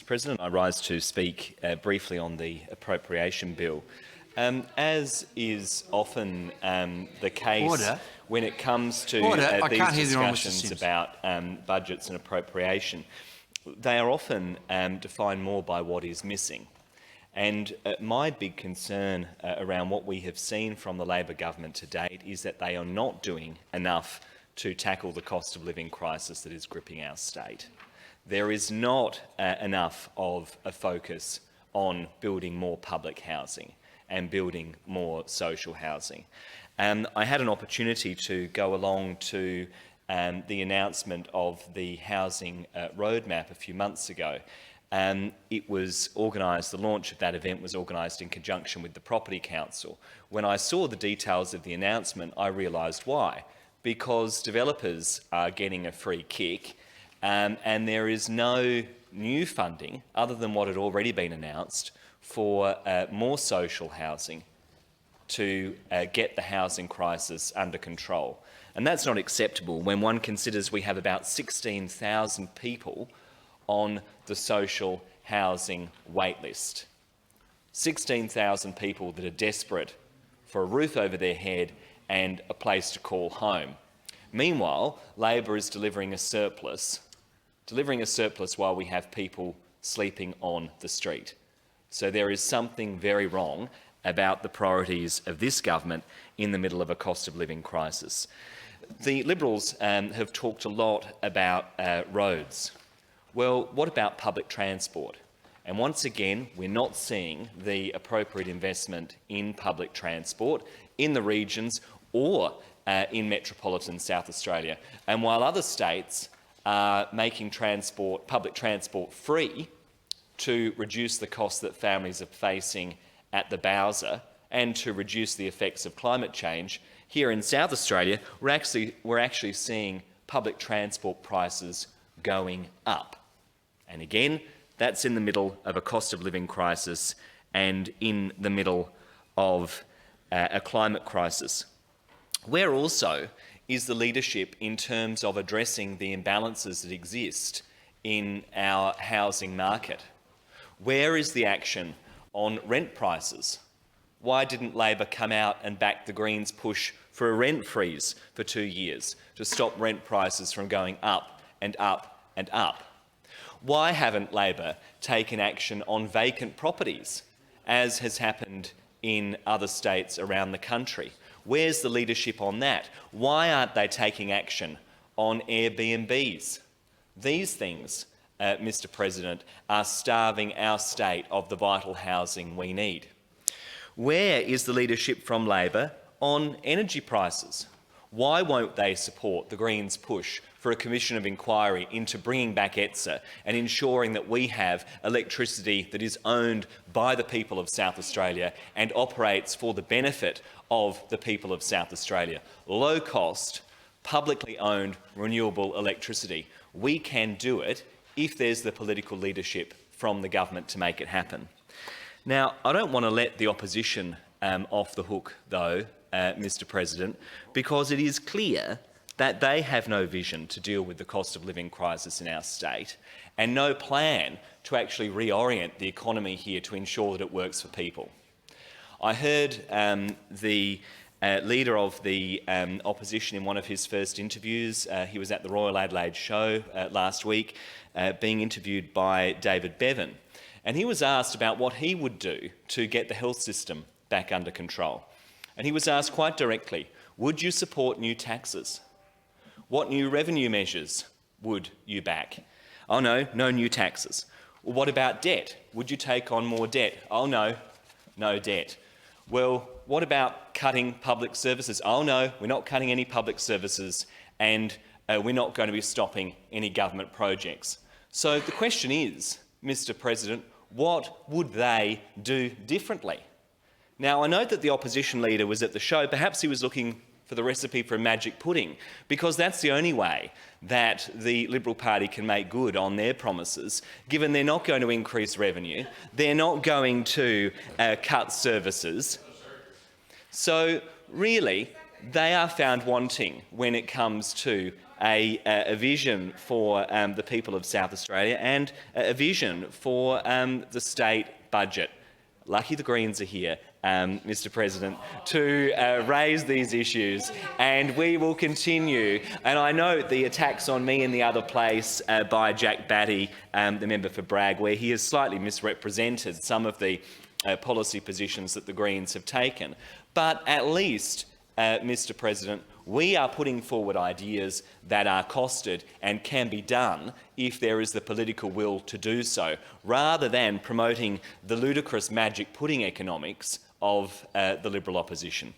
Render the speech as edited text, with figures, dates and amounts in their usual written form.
President. I rise to speak briefly on the appropriation bill. As is often the case Order. when it comes to these discussions about budgets and appropriation, they are often defined more by what is missing. And my big concern around what we have seen from the Labor government to date is that they are not doing enough to tackle the cost of living crisis that is gripping our state. There is not enough of a focus on building more public housing and building more social housing. I had an opportunity to go along to the announcement of the housing roadmap a few months ago. It was organised, the launch of that event was organised in conjunction with the Property Council. When I saw the details of the announcement, I realised why. Because developers are getting a free kick and there is no new funding other than what had already been announced for more social housing to get the housing crisis under control. And that's not acceptable when one considers we have about 16,000 people on the social housing wait list. 16,000 people that are desperate for a roof over their head and a place to call home. Meanwhile, Labor is delivering a surplus while we have people sleeping on the street. So there is something very wrong about the priorities of this government in the middle of a cost of living crisis. The Liberals have talked a lot about roads. Well, what about public transport? And once again, we're not seeing the appropriate investment in public transport in the regions or in metropolitan South Australia. And while other states are making public transport free to reduce the costs that families are facing at the Bowser and to reduce the effects of climate change, here in South Australia, we're actually seeing public transport prices going up. And again, that's in the middle of a cost of living crisis and in the middle of a climate crisis. Where also is the leadership in terms of addressing the imbalances that exist in our housing market? Where is the action on rent prices? Why didn't Labor come out and back the Greens' push for a rent freeze for 2 years to stop rent prices from going up and up and up? Why haven't Labor taken action on vacant properties, as has happened in other states around the country? Where's the leadership on that? Why aren't they taking action on Airbnbs? These things, Mr. President, are starving our state of the vital housing we need. Where is the leadership from Labor on energy prices? Why won't they support the Greens' push for a commission of inquiry into bringing back ETSA and ensuring that we have electricity that is owned by the people of South Australia and operates for the benefit of the people of South Australia? Low-cost, publicly owned renewable electricity. We can do it if there's the political leadership from the government to make it happen. Now, I don't want to let the opposition off the hook, though, Mr. President, because it is clear that they have no vision to deal with the cost of living crisis in our state and no plan to actually reorient the economy here to ensure that it works for people. I heard the leader of the opposition in one of his first interviews. He was at the Royal Adelaide Show last week, being interviewed by David Bevan. And he was asked about what he would do to get the health system back under control. And he was asked quite directly, would you support new taxes? What new revenue measures would you back? Oh no, no new taxes. Well, what about debt? Would you take on more debt? Oh no, no debt. Well, what about cutting public services? Oh no, we're not cutting any public services and we're not going to be stopping any government projects. So the question is, Mr. President, what would they do differently? Now, I note that the opposition leader was at the show. Perhaps he was looking for the recipe for a magic pudding, because that's the only way that the Liberal Party can make good on their promises, given they're not going to increase revenue, they're not going to cut services. So really, they are found wanting when it comes to a vision for the people of South Australia and a vision for the state budget. Lucky the Greens are here, Mr President, to raise these issues, and we will continue. And I note the attacks on me in the other place by Jack Batty, the member for Bragg, where he has slightly misrepresented some of the policy positions that the Greens have taken. But at least, Mr President, we are putting forward ideas that are costed and can be done if there is the political will to do so, rather than promoting the ludicrous magic pudding economics of the Liberal opposition.